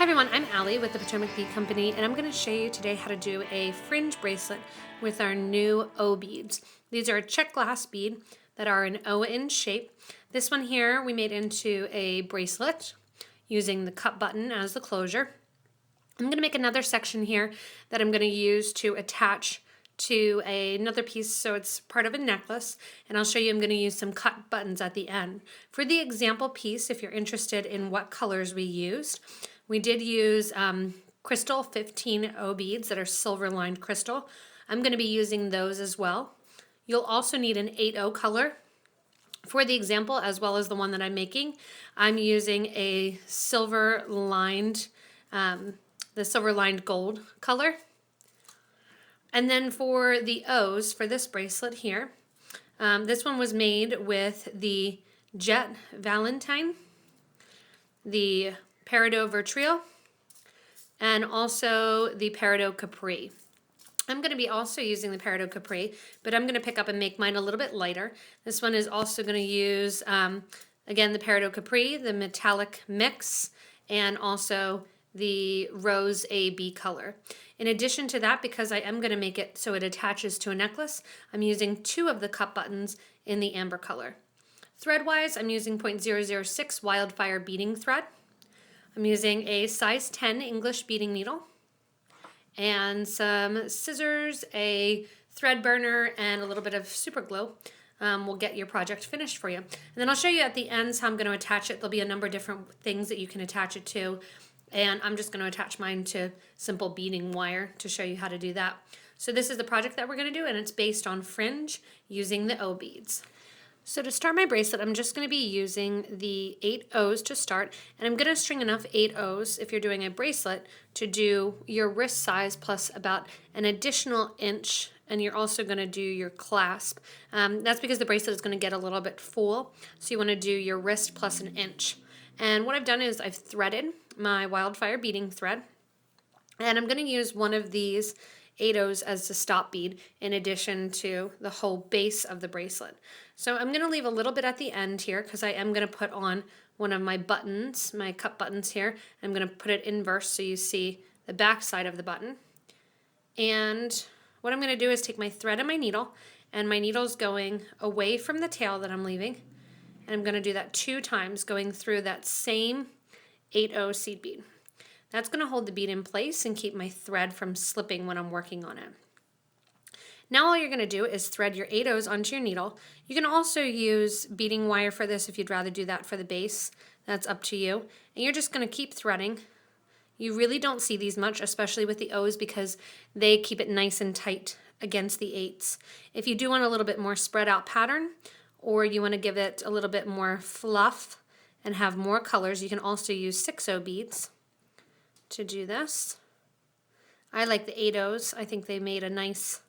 Hi everyone, I'm Allie with the Potomac Bead Company, and I'm going to show you today how to do a fringe bracelet with our new O beads. These are a Czech glass bead that are an O in shape. This one here we made into a bracelet using the cup button as the closure. I'm going to make another section here that I'm going to use to attach to another piece, so it's part of a necklace, and I'll show you I'm going to use some cut buttons at the end. For the example piece, if you're interested in what colors we used, we did use crystal 15 O beads that are silver lined crystal. I'm going to be using those as well. You'll also need an 8O color for the example, as well as the one that I'm making. I'm using a silver lined, the silver lined gold color. And then for the O's for this bracelet here, this one was made with the Jet Valentine, the Peridot Virtual, and also the Peridot Capri. I'm going to be also using the Peridot Capri, but I'm going to pick up and make mine a little bit lighter. This one is also going to use, again, the Peridot Capri, the metallic mix, and also the Rose AB color. In addition to that, because I am going to make it so it attaches to a necklace, I'm using 2 of the cup buttons in the amber color. Thread-wise, I'm using 0.006 Wildfire beading thread. I'm using a size 10 English beading needle and some scissors, a thread burner, and a little bit of super glue. Will get your project finished for you. And then I'll show you at the ends how I'm going to attach it. There'll be a number of different things that you can attach it to, and I'm just going to attach mine to simple beading wire to show you how to do that. So this is the project that we're going to do, and it's based on fringe using the O beads. So to start my bracelet, I'm just going to be using the 8 O's to start, and I'm going to string enough 8 O's if you're doing a bracelet to do your wrist size plus about an additional inch, and you're also going to do your clasp. That's because the bracelet is going to get a little bit full, so you want to do your wrist plus an inch. And what I've done is I've threaded my Wildfire beading thread, and I'm going to use one of these 8 O's as the stop bead in addition to the whole base of the bracelet. So I'm going to leave a little bit at the end here because I am going to put on one of my buttons, my cup buttons here. I'm going to put it inverse so you see the back side of the button. And what I'm going to do is take my thread and my needle, and my needle's going away from the tail that I'm leaving. And I'm going to do that 2 times, going through that same 8 O seed bead. That's going to hold the bead in place and keep my thread from slipping when I'm working on it. Now all you're going to do is thread your 8 O's onto your needle. You can also use beading wire for this if you'd rather do that for the base. That's up to you. And you're just going to keep threading. You really don't see these much, especially with the O's, because they keep it nice and tight against the 8s. If you do want a little bit more spread out pattern, or you want to give it a little bit more fluff and have more colors, you can also use 6 O beads to do this. I like the 8 O's. I think they made a nice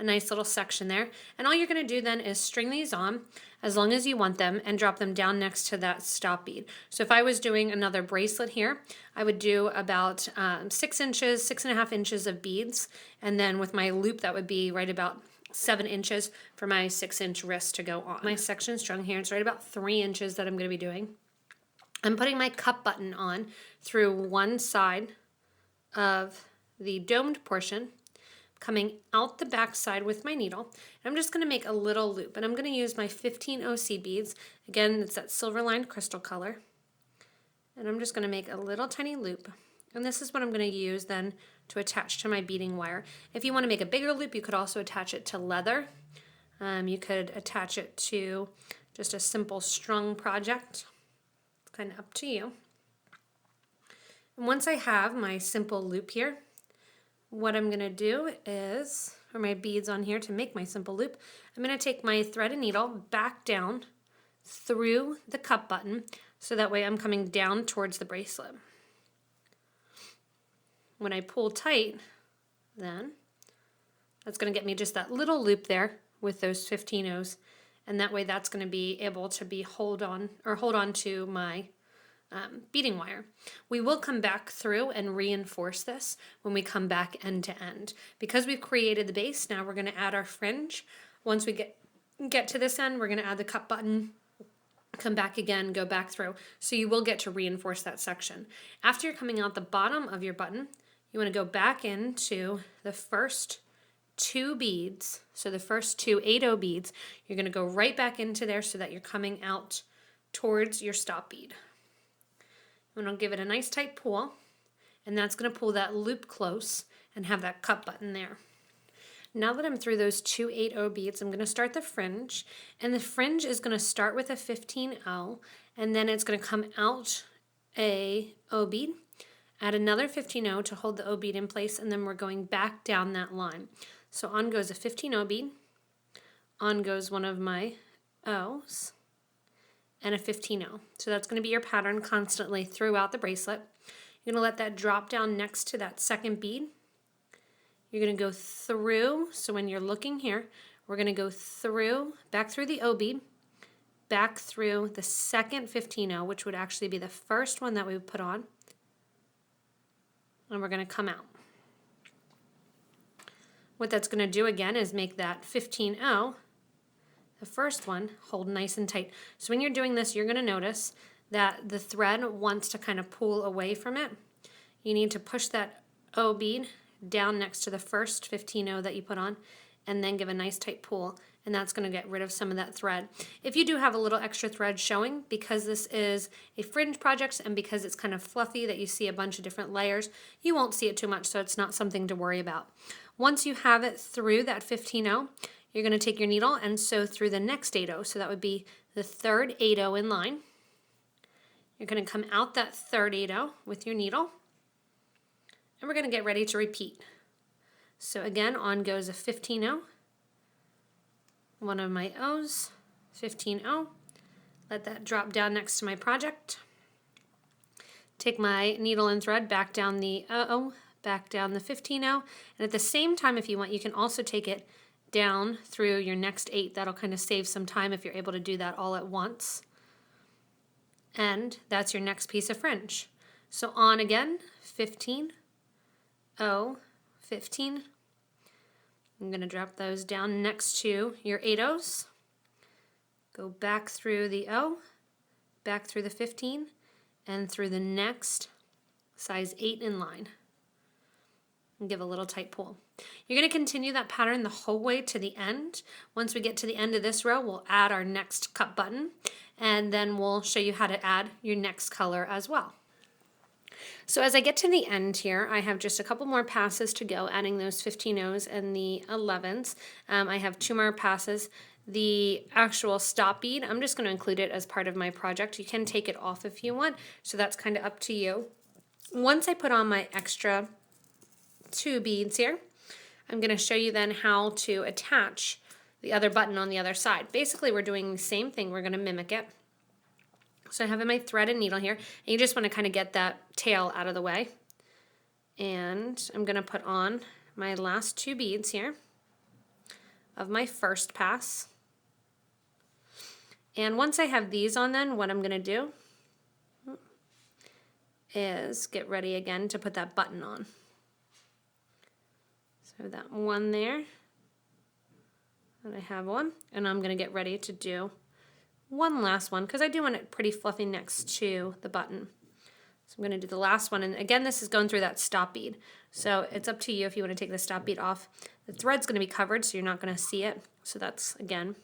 little section there. And all you're going to do then is string these on as long as you want them and drop them down next to that stop bead. So if I was doing another bracelet here, I would do about 6 inches, 6.5 inches of beads, and then with my loop that would be right about 7 inches for my 6-inch wrist to go on. My section strung here, it's right about 3 inches that I'm going to be doing. I'm putting my cup button on through one side of the domed portion, coming out the back side with my needle. And I'm just going to make a little loop, and I'm going to use my 15 O seed beads. Again, it's that silver lined crystal color. And I'm just going to make a little tiny loop. And this is what I'm going to use then to attach to my beading wire. If you want to make a bigger loop, you could also attach it to leather. You could attach it to just a simple strung project. Kind of up to you. And once I have my simple loop here, what I'm going to do is, or my beads on here to make my simple loop, I'm going to take my thread and needle back down through the cup button, so that way I'm coming down towards the bracelet. When I pull tight, then that's going to get me just that little loop there with those 15 O's. And that way that's going to be able to be hold on to my beading wire. We will come back through and reinforce this when we come back end to end. Because we've created the base, now we're going to add our fringe. Once we get to this end, we're going to add the cup button come back again, go back through. So you will get to reinforce that section. After you're coming out the bottom of your button, you want to go back into the first 2 beads. So the first 2 8/0 beads, you're going to go right back into there so that you're coming out towards your stop bead. I'm going to give it a nice tight pull, and that's going to pull that loop close and have that cut button there. Now that I'm through those 2 8/0 beads, I'm going to start the fringe, and the fringe is going to start with a 15/0, and then it's going to come out a O bead, add another 15/0 to hold the O bead in place, and then we're going back down that line. So on goes a 15/0 bead, on goes one of my O's, and a 15/0. So that's going to be your pattern constantly throughout the bracelet. You're going to let that drop down next to that second bead. You're going to go through, so when you're looking here, we're going to go through, back through the O bead, back through the second 15/0, which would actually be the first one that we would put on, and we're going to come out. What that's going to do again is make that 15/0, the first one, hold nice and tight. So when you're doing this, you're going to notice that the thread wants to kind of pull away from it. You need to push that O bead down next to the first 15/0 that you put on, and then give a nice tight pull, and that's going to get rid of some of that thread. If you do have a little extra thread showing, because this is a fringe project and because it's kind of fluffy that you see a bunch of different layers, you won't see it too much, so it's not something to worry about. Once you have it through that 15/0, you're going to take your needle and sew through the next 8/0, so that would be the third 8/0 in line. You're going to come out that third 8/0 with your needle, and we're going to get ready to repeat. So again, on goes a 15/0, one of my O's, 15/0, let that drop down next to my project. Take my needle and thread back down the O, back down the 15/0, and at the same time, if you want, you can also take it down through your next 8. That'll kind of save some time if you're able to do that all at once. And that's your next piece of fringe. So on again, 15, O, 15. I'm going to drop those down next to your 8/0s. Go back through the O, back through the 15, and through the next size 8 in line. And give a little tight pull. You're going to continue that pattern the whole way to the end. Once we get to the end of this row, we'll add our next cut button, and then we'll show you how to add your next color as well. So as I get to the end here, I have just a couple more passes to go, adding those 15/0s and the 11s. I have 2 more passes. The actual stop bead, I'm just going to include it as part of my project. You can take it off if you want, so that's kind of up to you. Once I put on my extra 2 beads here, I'm going to show you then how to attach the other button on the other side. Basically, we're doing the same thing. We're going to mimic it. So I have my thread and needle here, and you just want to kind of get that tail out of the way. And I'm going to put on my last 2 beads here of my first pass. And once I have these on, then what I'm going to do is get ready again to put that button on. So that one there, and I have one, and I'm going to get ready to do one last one because I do want it pretty fluffy next to the button. So I'm going to do the last one, and again, this is going through that stop bead. So it's up to you if you want to take the stop bead off. The thread's going to be covered, so you're not going to see it. So that's, again,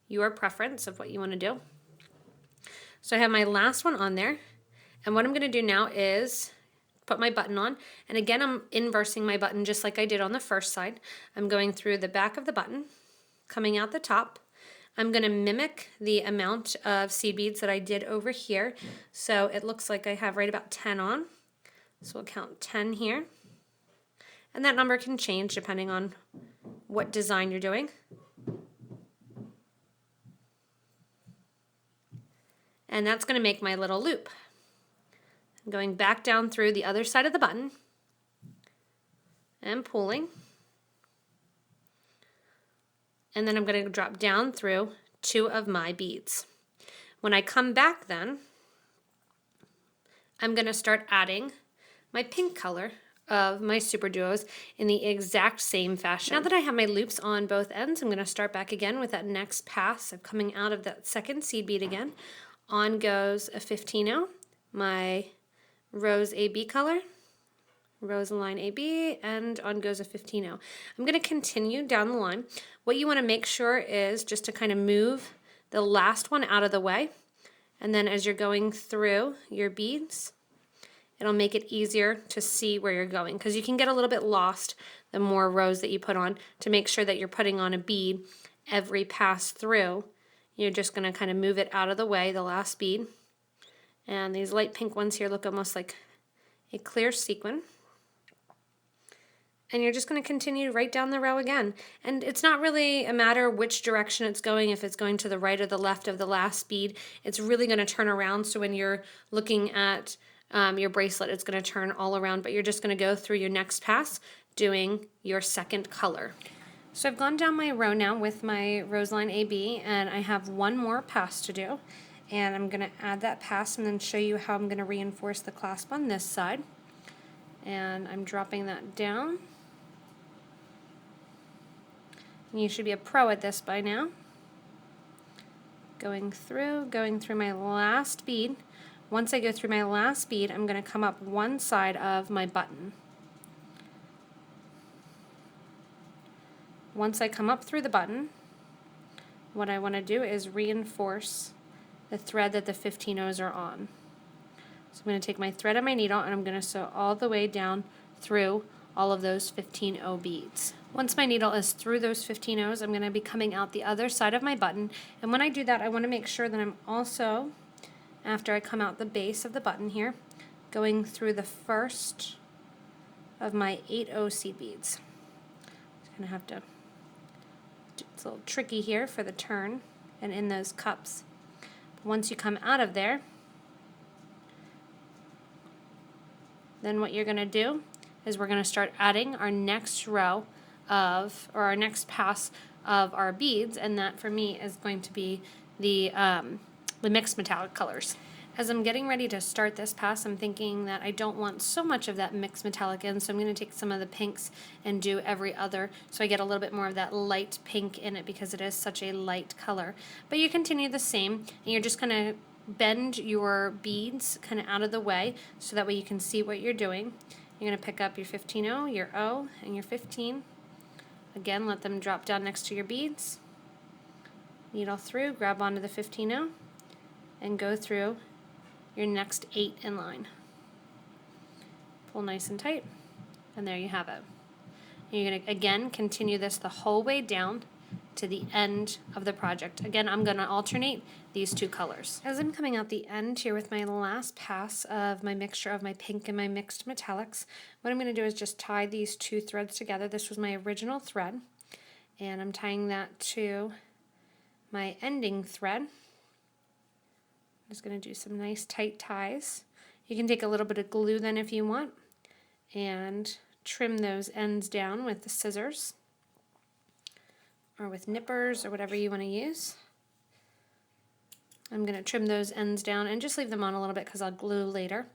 your preference of what you want to do. So I have my last one on there, and what I'm going to do now is put my button on, and again, I'm inversing my button just like I did on the first side. I'm going through the back of the button, coming out the top. I'm going to mimic the amount of seed beads that I did over here. So it looks like I have right about 10 on. So we'll count 10 here. And that number can change depending on what design you're doing. And that's going to make my little loop. I'm going back down through the other side of the button and pulling. And then I'm going to drop down through 2 of my beads. When I come back then, I'm going to start adding my pink color of my super duos in the exact same fashion. Now that I have my loops on both ends, I'm going to start back again with that next pass of coming out of that second seed bead again. On goes a 15-0, my rose AB color, rose and line AB, and on goes a 15-0. I'm going to continue down the line. What you want to make sure is just to kind of move the last one out of the way, and then as you're going through your beads, it'll make it easier to see where you're going, because you can get a little bit lost the more rows that you put on. To make sure that you're putting on a bead every pass through, you're just going to kind of move it out of the way, the last bead. And these light pink ones here look almost like a clear sequin. And you're just going to continue right down the row again. And it's not really a matter which direction it's going, if it's going to the right or the left of the last bead. It's really going to turn around, so when you're looking at your bracelet, it's going to turn all around, but you're just going to go through your next pass doing your second color. So I've gone down my row now with my rose line AB, and I have one more pass to do. And I'm going to add that pass and then show you how I'm going to reinforce the clasp on this side. And I'm dropping that down. You should be a pro at this by now. Going through my last bead. Once I go through my last bead, I'm going to come up one side of my button. Once I come up through the button, what I want to do is reinforce the thread that the 15-0s are on. So I'm going to take my thread and my needle, and I'm going to sew all the way down through all of those 15-0 beads. Once my needle is through those 15-0s, I'm going to be coming out the other side of my button, and when I do that, I want to make sure that I'm also, after I come out the base of the button here, going through the first of my 8-0 seed beads. Just going to have to, it's a little tricky here for the turn and in those cups. Once you come out of there, then what you're going to do is we're going to start adding our next row of, or our next pass of our beads, and that for me is going to be the mixed metallic colors. As I'm getting ready to start this pass, I'm thinking that I don't want so much of that mixed metallic in, so I'm going to take some of the pinks and do every other, so I get a little bit more of that light pink in it because it is such a light color. But you continue the same, and you're just going to bend your beads kind of out of the way so that way you can see what you're doing. You're going to pick up your 15-0, your O, and your 15. Again, let them drop down next to your beads. Needle through, grab onto the 15-0, and go through your next 8 in line. Pull nice and tight, and there you have it. And you're going to, again, continue this the whole way down to the end of the project. Again, I'm going to alternate these two colors. As I'm coming out the end here with my last pass of my mixture of my pink and my mixed metallics, what I'm going to do is just tie these two threads together. This was my original thread, and I'm tying that to my ending thread. I'm just going to do some nice tight ties. You can take a little bit of glue then if you want, and trim those ends down with the scissors, or with nippers, or whatever you want to use. I'm going to trim those ends down and just leave them on a little bit because I'll glue later.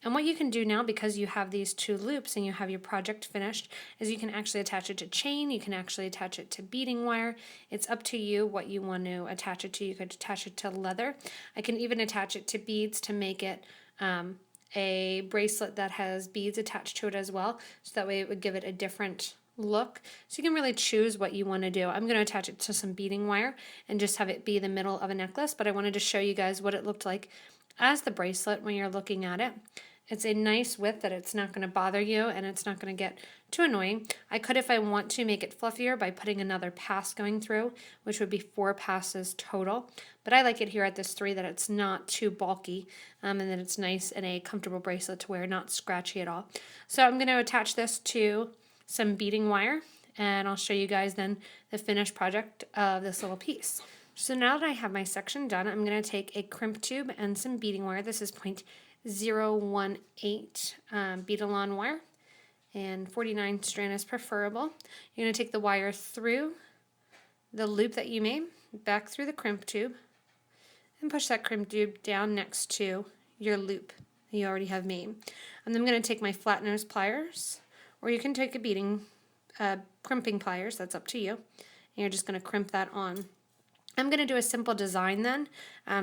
And what you can do now, because you have these two loops and you have your project finished, is you can actually attach it to chain, you can actually attach it to beading wire. It's up to you what you want to attach it to. You could attach it to leather. I can even attach it to beads to make it a bracelet that has beads attached to it as well, so that way it would give it a different look. So you can really choose what you want to do. I'm going to attach it to some beading wire and just have it be the middle of a necklace, but I wanted to show you guys what it looked like as the bracelet when you're looking at it. It's a nice width that it's not going to bother you and it's not going to get too annoying. I could, if I want to, make it fluffier by putting another pass going through, which would be 4 passes total. But I like it here at this 3 that it's not too bulky and that it's nice and a comfortable bracelet to wear, not scratchy at all. So I'm going to attach this to some beading wire, and I'll show you guys then the finished project of this little piece. So now that I have my section done, I'm going to take a crimp tube and some beading wire. This is 0.018 bead-along wire, and 49 strand is preferable. You're going to take the wire through the loop that you made, back through the crimp tube, and push that crimp tube down next to your loop you already have made. And I'm going to take my flat nose pliers, or you can take a crimping pliers, that's up to you. And you're just going to crimp that on. I'm going to do a simple design then,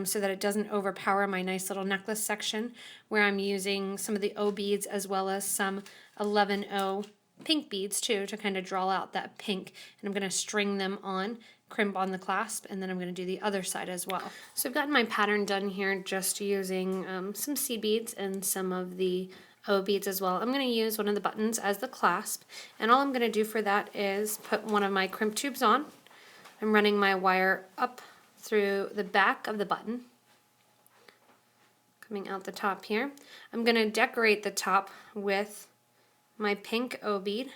so that it doesn't overpower my nice little necklace section, where I'm using some of the O beads as well as some 11O pink beads too, to kind of draw out that pink. And I'm going to string them on, crimp on the clasp, and then I'm going to do the other side as well. So I've gotten my pattern done here just using some seed beads and some of the O beads as well. I'm going to use one of the buttons as the clasp, and all I'm going to do for that is put one of my crimp tubes on. I'm running my wire up through the back of the button, coming out the top here. I'm going to decorate the top with my pink O bead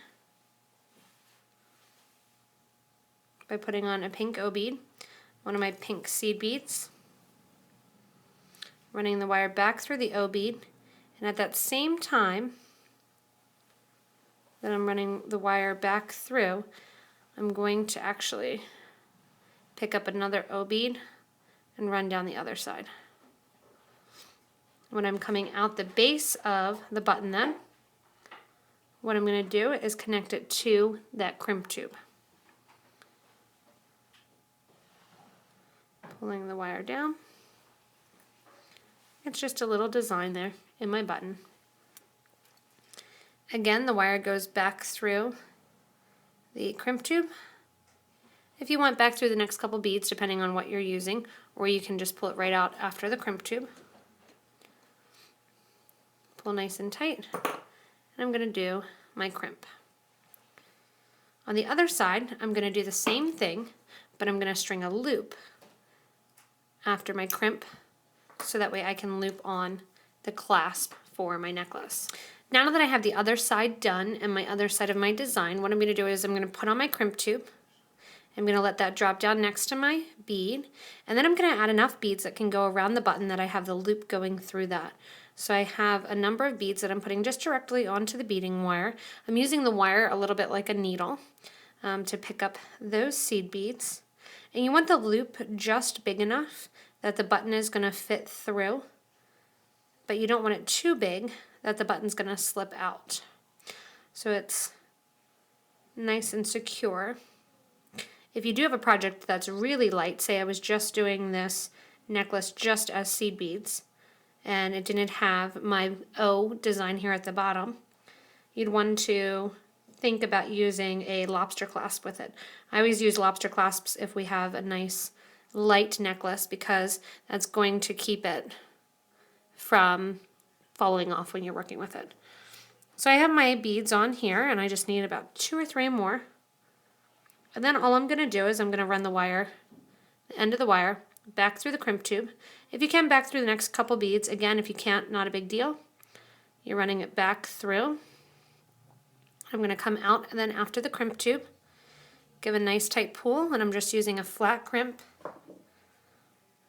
by putting on a pink O bead, one of my pink seed beads, running the wire back through the O bead, and at that same time that I'm running the wire back through, I'm going to actually pick up another O bead and run down the other side. When I'm coming out the base of the button then, what I'm going to do is connect it to that crimp tube. Pulling the wire down. It's just a little design there in my button. Again, the wire goes back through the crimp tube. If you want back through the next couple beads, depending on what you're using, or you can just pull it right out after the crimp tube. Pull nice and tight, and I'm going to do my crimp. On the other side, I'm going to do the same thing, but I'm going to string a loop after my crimp, so that way I can loop on the clasp for my necklace. Now that I have the other side done and my other side of my design, what I'm going to do is I'm going to put on my crimp tube. I'm going to let that drop down next to my bead, and then I'm going to add enough beads that can go around the button that I have the loop going through that. So I have a number of beads that I'm putting just directly onto the beading wire. I'm using the wire a little bit like a needle to pick up those seed beads. And you want the loop just big enough that the button is going to fit through, but you don't want it too big that the button's going to slip out. So it's nice and secure. If you do have a project that's really light, say I was just doing this necklace just as seed beads, and it didn't have my O design here at the bottom, you'd want to think about using a lobster clasp with it. I always use lobster clasps if we have a nice light necklace, because that's going to keep it from falling off when you're working with it. So I have my beads on here, and I just need about 2 or 3 more. And then all I'm going to do is I'm going to run the wire, the end of the wire, back through the crimp tube. If you can, back through the next couple beads. Again, if you can't, not a big deal. You're running it back through. I'm going to come out and then after the crimp tube, give a nice tight pull, and I'm just using a flat crimp.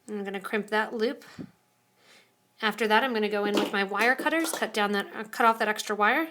I'm going to crimp that loop. After that, I'm going to go in with my wire cutters, cut off that extra wire,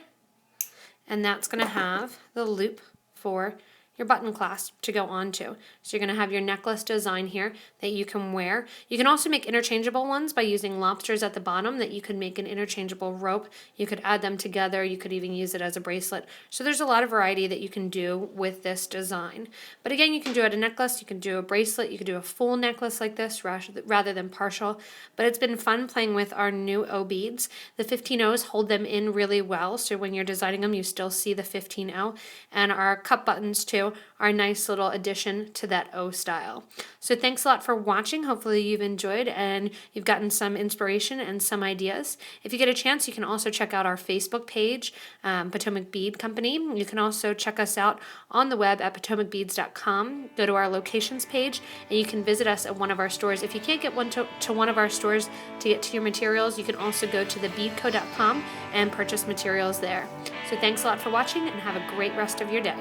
and that's going to have the loop for your button clasp to go onto. So you're going to have your necklace design here that you can wear. You can also make interchangeable ones by using lobsters at the bottom that you could make an interchangeable rope. You could add them together. You could even use it as a bracelet. So there's a lot of variety that you can do with this design. But again, you can do it a necklace, you can do a bracelet, you can do a full necklace like this rather than partial. But it's been fun playing with our new O beads. The 15Os hold them in really well, so when you're designing them, you still see the 15O. And our cup buttons too are a nice little addition to that O style. So thanks a lot for watching. Hopefully you've enjoyed and you've gotten some inspiration and some ideas. If you get a chance, you can also check out our Facebook page, Potomac Bead Company. You can also check us out on the web at potomacbeads.com. Go to our locations page and you can visit us at one of our stores. If you can't get to one of our stores to get to your materials, you can also go to thebeadco.com and purchase materials there. So thanks a lot for watching and have a great rest of your day.